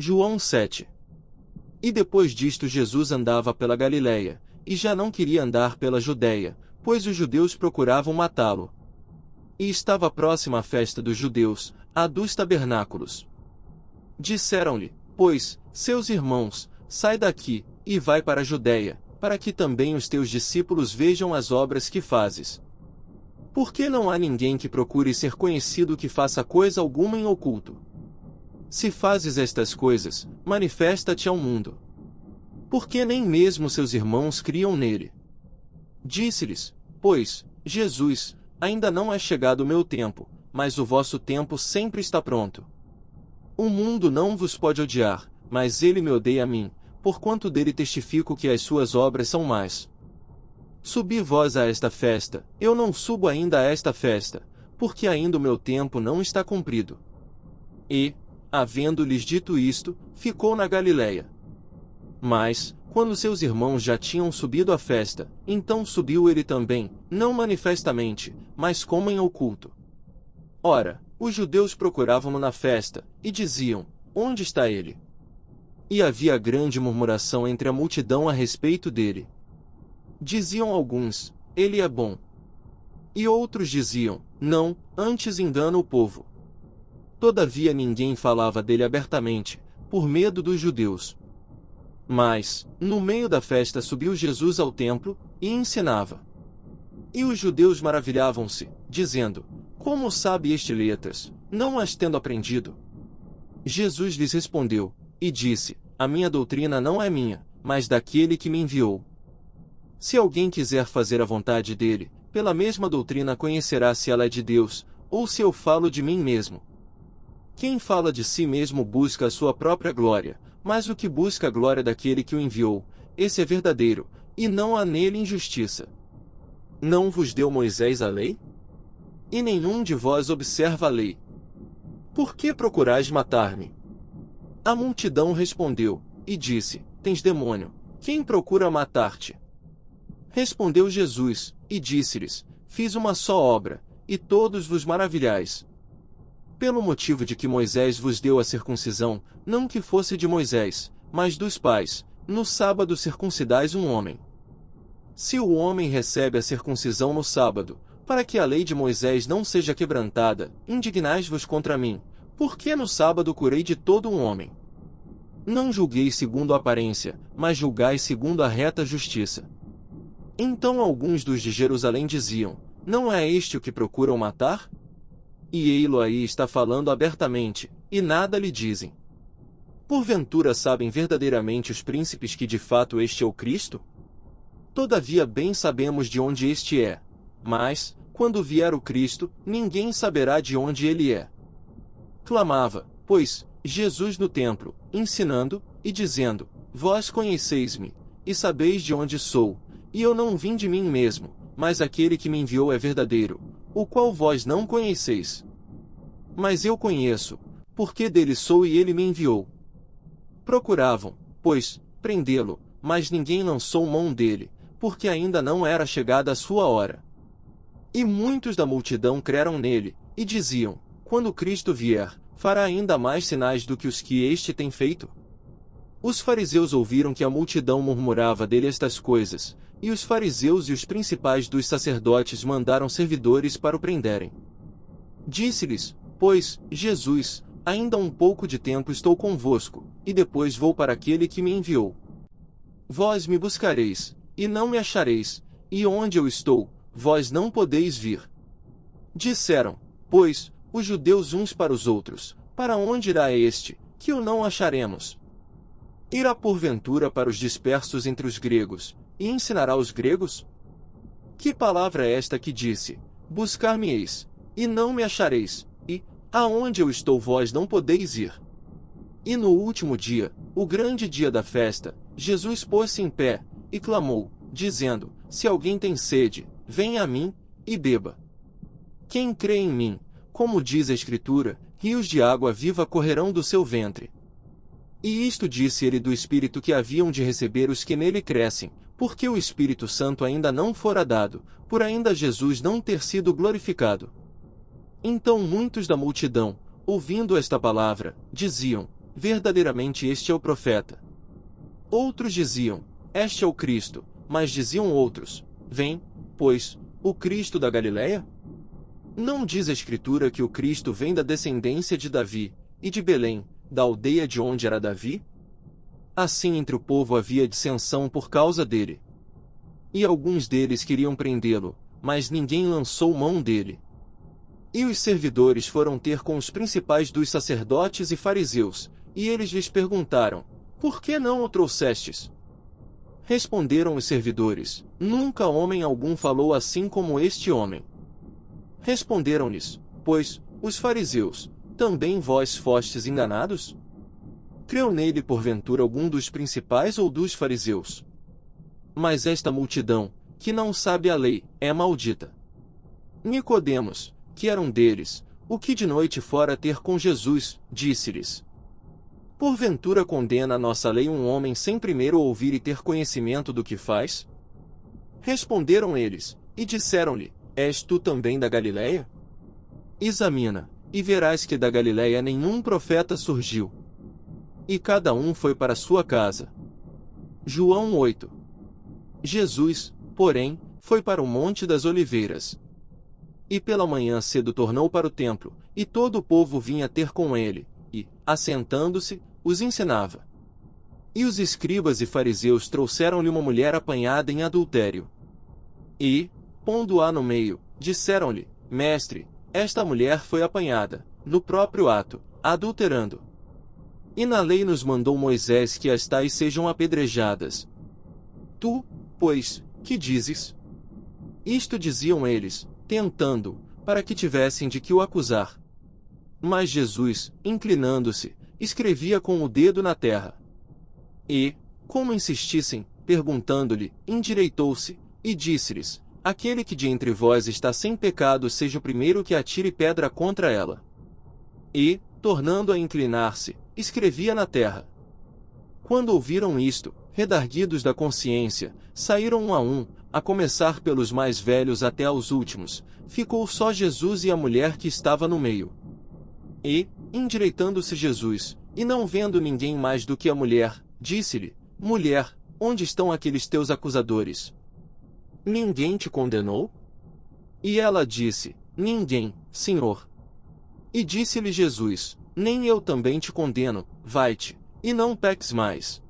João 7. E depois disto Jesus andava pela Galiléia, e já não queria andar pela Judéia, pois os judeus procuravam matá-lo. E estava próxima a festa dos judeus, a dos tabernáculos. Disseram-lhe, pois, seus irmãos, sai daqui, e vai para a Judéia, para que também os teus discípulos vejam as obras que fazes. Porque não há ninguém que procure ser conhecido que faça coisa alguma em oculto. Se fazes estas coisas, manifesta-te ao mundo. Porque nem mesmo seus irmãos criam nele. Disse-lhes, pois, Jesus, ainda não é chegado o meu tempo, mas o vosso tempo sempre está pronto. O mundo não vos pode odiar, mas ele me odeia a mim, porquanto dele testifico que as suas obras são más. Subi vós a esta festa, eu não subo ainda a esta festa, porque ainda o meu tempo não está cumprido. E, havendo-lhes dito isto, ficou na Galiléia. Mas, quando seus irmãos já tinham subido à festa, então subiu ele também, não manifestamente, mas como em oculto. Ora, os judeus procuravam-no na festa, e diziam, onde está ele? E havia grande murmuração entre a multidão a respeito dele. Diziam alguns, ele é bom. E outros diziam, não, antes engana o povo. Todavia ninguém falava dele abertamente, por medo dos judeus. Mas, no meio da festa subiu Jesus ao templo, e ensinava. E os judeus maravilhavam-se, dizendo, como sabe este letras, não as tendo aprendido? Jesus lhes respondeu, e disse, a minha doutrina não é minha, mas daquele que me enviou. Se alguém quiser fazer a vontade dele, pela mesma doutrina conhecerá se ela é de Deus, ou se eu falo de mim mesmo. Quem fala de si mesmo busca a sua própria glória, mas o que busca a glória daquele que o enviou, esse é verdadeiro, e não há nele injustiça. Não vos deu Moisés a lei? E nenhum de vós observa a lei. Por que procurais matar-me? A multidão respondeu, e disse, tens demônio, quem procura matar-te? Respondeu Jesus, e disse-lhes, fiz uma só obra, e todos vos maravilhais. Pelo motivo de que Moisés vos deu a circuncisão, não que fosse de Moisés, mas dos pais, no sábado circuncidais um homem. Se o homem recebe a circuncisão no sábado, para que a lei de Moisés não seja quebrantada, indignais-vos contra mim, porque no sábado curei de todo um homem. Não julgueis segundo a aparência, mas julgai segundo a reta justiça. Então alguns dos de Jerusalém diziam, não é este o que procuram matar? E ei-lo aí está falando abertamente, e nada lhe dizem. Porventura sabem verdadeiramente os príncipes que de fato este é o Cristo? Todavia bem sabemos de onde este é. Mas, quando vier o Cristo, ninguém saberá de onde ele é. Clamava, pois, Jesus no templo, ensinando, e dizendo, vós conheceis-me, e sabeis de onde sou, e eu não vim de mim mesmo, mas aquele que me enviou é verdadeiro, o qual vós não conheceis. Mas eu conheço, porque dele sou e ele me enviou. Procuravam, pois, prendê-lo, mas ninguém lançou mão dele, porque ainda não era chegada a sua hora. E muitos da multidão creram nele, e diziam, quando Cristo vier, fará ainda mais sinais do que os que este tem feito? Os fariseus ouviram que a multidão murmurava dele estas coisas, e os fariseus e os principais dos sacerdotes mandaram servidores para o prenderem. Disse-lhes, pois, Jesus, ainda um pouco de tempo estou convosco, e depois vou para aquele que me enviou. Vós me buscareis, e não me achareis, e onde eu estou, vós não podeis vir. Disseram, pois, os judeus uns para os outros, para onde irá este, que o não acharemos? Irá porventura para os dispersos entre os gregos, e ensinará os gregos? Que palavra é esta que disse, buscar-me-eis, e não me achareis, e, aonde eu estou vós não podeis ir? E no último dia, o grande dia da festa, Jesus pôs-se em pé, e clamou, dizendo, se alguém tem sede, venha a mim, e beba. Quem crê em mim, como diz a Escritura, rios de água viva correrão do seu ventre. E isto disse ele do Espírito que haviam de receber os que nele crescem, porque o Espírito Santo ainda não fora dado, por ainda Jesus não ter sido glorificado. Então muitos da multidão, ouvindo esta palavra, diziam, verdadeiramente este é o profeta. Outros diziam: este é o Cristo, mas diziam outros: vem, pois, o Cristo da Galileia? Não diz a Escritura que o Cristo vem da descendência de Davi, e de Belém, da aldeia de onde era Davi? Assim entre o povo havia dissensão por causa dele. E alguns deles queriam prendê-lo, mas ninguém lançou mão dele. E os servidores foram ter com os principais dos sacerdotes e fariseus, e eles lhes perguntaram: por que não o trouxestes? Responderam os servidores: nunca homem algum falou assim como este homem. Responderam-lhes, pois, os fariseus: também vós fostes enganados? Creu nele porventura algum dos principais ou dos fariseus? Mas esta multidão, que não sabe a lei, é maldita. Nicodemos, que era um deles, o que de noite fora ter com Jesus, disse-lhes: porventura condena a nossa lei um homem sem primeiro ouvir e ter conhecimento do que faz? Responderam eles, e disseram-lhe: és tu também da Galileia? Examina, e verás que da Galileia nenhum profeta surgiu. E cada um foi para sua casa. João 8. Jesus, porém, foi para o Monte das Oliveiras. E pela manhã cedo tornou para o templo, e todo o povo vinha ter com ele, e, assentando-se, os ensinava. E os escribas e fariseus trouxeram-lhe uma mulher apanhada em adultério. E, pondo-a no meio, disseram-lhe: mestre, esta mulher foi apanhada, no próprio ato, adulterando. E na lei nos mandou Moisés que as tais sejam apedrejadas. Tu, pois, que dizes? Isto diziam eles, tentando, para que tivessem de que o acusar. Mas Jesus, inclinando-se, escrevia com o dedo na terra. E, como insistissem, perguntando-lhe, endireitou-se, e disse-lhes: aquele que de entre vós está sem pecado seja o primeiro que atire pedra contra ela. E, tornando a inclinar-se, escrevia na terra. Quando ouviram isto, redarguidos da consciência, saíram um, a começar pelos mais velhos até aos últimos. Ficou só Jesus e a mulher que estava no meio. E, endireitando-se Jesus, e não vendo ninguém mais do que a mulher, disse-lhe: mulher, onde estão aqueles teus acusadores? Ninguém te condenou? E ela disse: ninguém, Senhor. E disse-lhe Jesus: nem eu também te condeno, vai-te, e não peques mais.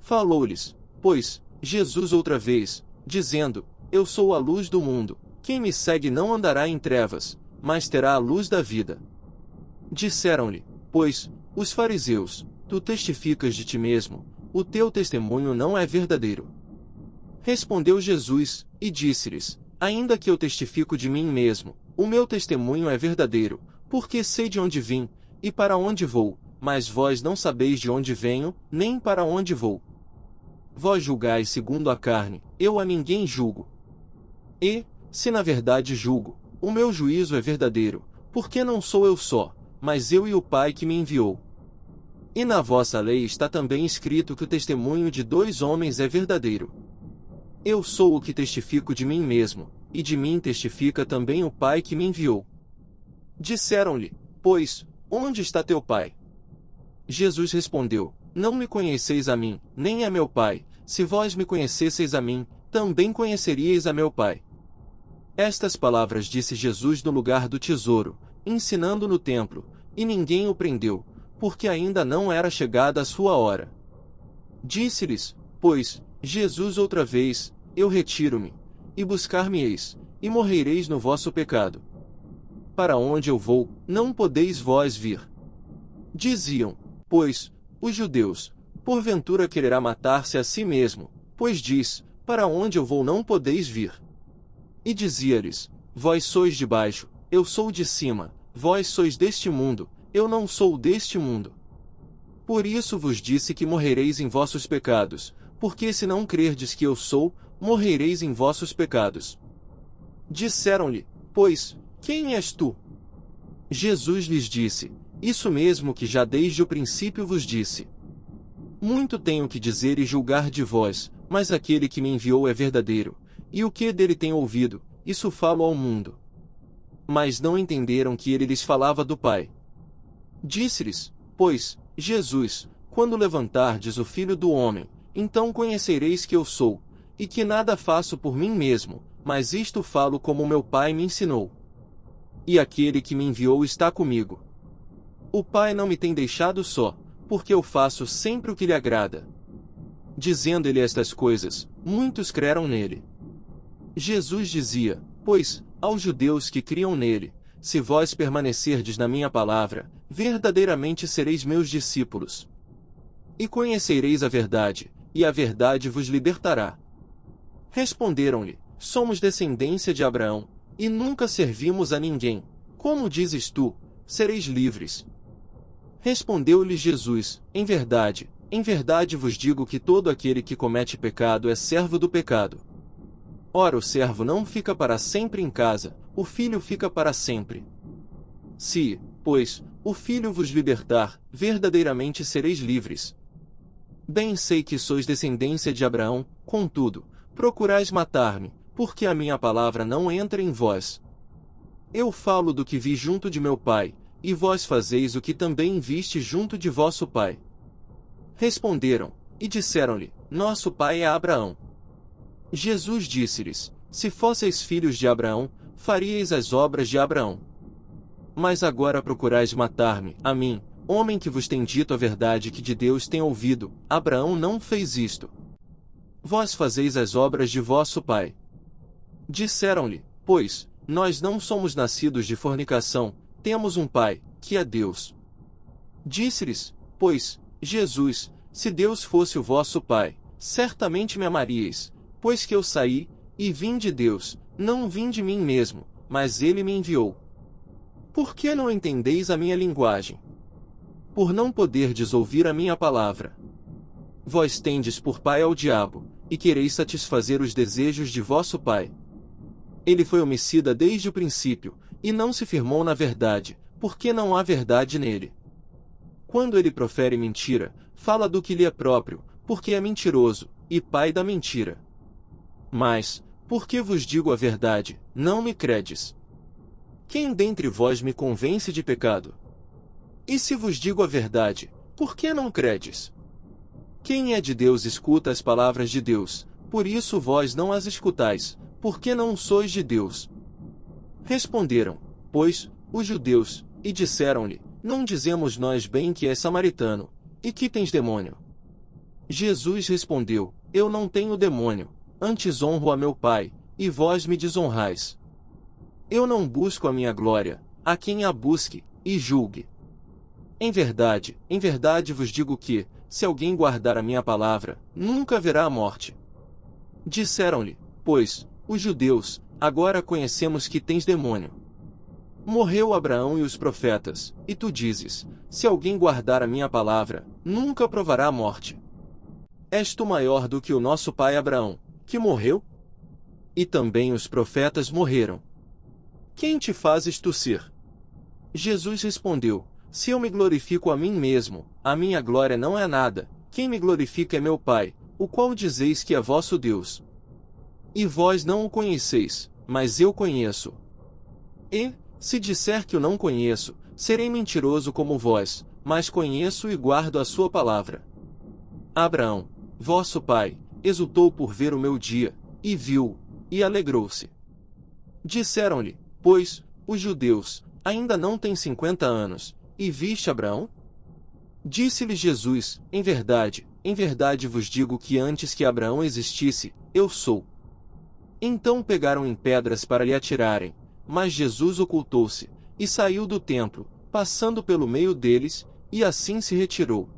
Falou-lhes, pois, Jesus outra vez, dizendo: eu sou a luz do mundo, quem me segue não andará em trevas, mas terá a luz da vida. Disseram-lhe, pois, os fariseus: tu testificas de ti mesmo, o teu testemunho não é verdadeiro. Respondeu Jesus, e disse-lhes: ainda que eu testifico de mim mesmo, o meu testemunho é verdadeiro, porque sei de onde vim, e para onde vou, mas vós não sabeis de onde venho, nem para onde vou. Vós julgais segundo a carne, eu a ninguém julgo. E, se na verdade julgo, o meu juízo é verdadeiro, porque não sou eu só, mas eu e o Pai que me enviou. E na vossa lei está também escrito que o testemunho de dois homens é verdadeiro. Eu sou o que testifico de mim mesmo, e de mim testifica também o Pai que me enviou. Disseram-lhe, pois, onde está teu Pai? Jesus respondeu: não me conheceis a mim, nem a meu Pai. Se vós me conhecesseis a mim, também conheceríeis a meu Pai. Estas palavras disse Jesus no lugar do tesouro, ensinando no templo, e ninguém o prendeu, porque ainda não era chegada a sua hora. Disse-lhes, pois, Jesus outra vez: eu retiro-me, e buscar-me-eis, e morrereis no vosso pecado. Para onde eu vou, não podeis vós vir. Diziam, pois, os judeus: porventura quererá matar-se a si mesmo, pois diz: para onde eu vou não podeis vir. E dizia-lhes: vós sois de baixo, eu sou de cima, vós sois deste mundo, eu não sou deste mundo. Por isso vos disse que morrereis em vossos pecados, porque se não crerdes que eu sou, morrereis em vossos pecados. Disseram-lhe, pois, quem és tu? Jesus lhes disse: isso mesmo que já desde o princípio vos disse. Muito tenho que dizer e julgar de vós, mas aquele que me enviou é verdadeiro, e o que dele tenho ouvido, isso falo ao mundo. Mas não entenderam que ele lhes falava do Pai. Disse-lhes, pois, Jesus: quando levantardes o Filho do Homem, então conhecereis que eu sou, e que nada faço por mim mesmo, mas isto falo como meu Pai me ensinou. E aquele que me enviou está comigo. O Pai não me tem deixado só, porque eu faço sempre o que lhe agrada. Dizendo ele estas coisas, muitos creram nele. Jesus dizia, pois, aos judeus que criam nele: se vós permanecerdes na minha palavra, verdadeiramente sereis meus discípulos. E conhecereis a verdade, e a verdade vos libertará. Responderam-lhe: somos descendência de Abraão, e nunca servimos a ninguém. Como dizes tu, sereis livres? Respondeu-lhe Jesus: em verdade vos digo que todo aquele que comete pecado é servo do pecado. Ora, o servo não fica para sempre em casa, o filho fica para sempre. Se, pois, o filho vos libertar, verdadeiramente sereis livres. Bem sei que sois descendência de Abraão, contudo, procurais matar-me, porque a minha palavra não entra em vós. Eu falo do que vi junto de meu pai, e vós fazeis o que também viste junto de vosso pai. Responderam, e disseram-lhe: nosso pai é Abraão. Jesus disse-lhes: se fosseis filhos de Abraão, faríeis as obras de Abraão. Mas agora procurais matar-me, a mim, homem que vos tem dito a verdade que de Deus tem ouvido. Abraão não fez isto. Vós fazeis as obras de vosso pai. Disseram-lhe, pois, nós não somos nascidos de fornicação, temos um pai, que é Deus. Disse-lhes, pois, Jesus: se Deus fosse o vosso pai, certamente me amaríeis, pois que eu saí, e vim de Deus, não vim de mim mesmo, mas ele me enviou. Por que não entendeis a minha linguagem? Por não poderdes ouvir a minha palavra. Vós tendes por pai ao diabo, e quereis satisfazer os desejos de vosso pai. Ele foi homicida desde o princípio, e não se firmou na verdade, porque não há verdade nele. Quando ele profere mentira, fala do que lhe é próprio, porque é mentiroso, e pai da mentira. Mas, porque vos digo a verdade, não me credes. Quem dentre vós me convence de pecado? E se vos digo a verdade, por que não credes? Quem é de Deus escuta as palavras de Deus, por isso vós não as escutais, porque não sois de Deus. Responderam, pois, os judeus, e disseram-lhe: não dizemos nós bem que és samaritano, e que tens demônio? Jesus respondeu: eu não tenho demônio, antes honro a meu Pai, e vós me desonrais. Eu não busco a minha glória, a quem a busque, e julgue. Em verdade vos digo que, se alguém guardar a minha palavra, nunca verá a morte. Disseram-lhe, pois, os judeus: agora conhecemos que tens demônio. Morreu Abraão e os profetas, e tu dizes: se alguém guardar a minha palavra, nunca provará a morte. És tu maior do que o nosso pai Abraão, que morreu? E também os profetas morreram. Quem te fazes tu ser? Jesus respondeu: se eu me glorifico a mim mesmo, a minha glória não é nada, quem me glorifica é meu Pai, o qual dizeis que é vosso Deus. E vós não o conheceis, mas eu conheço. E, se disser que o não conheço, serei mentiroso como vós, mas conheço e guardo a sua palavra. Abraão, vosso pai, exultou por ver o meu dia, e viu, e alegrou-se. Disseram-lhe, pois, os judeus: ainda não tem 50 anos, e viste Abraão? Disse-lhe Jesus: em verdade vos digo que antes que Abraão existisse, eu sou. Então pegaram em pedras para lhe atirarem, mas Jesus ocultou-se, e saiu do templo, passando pelo meio deles, e assim se retirou.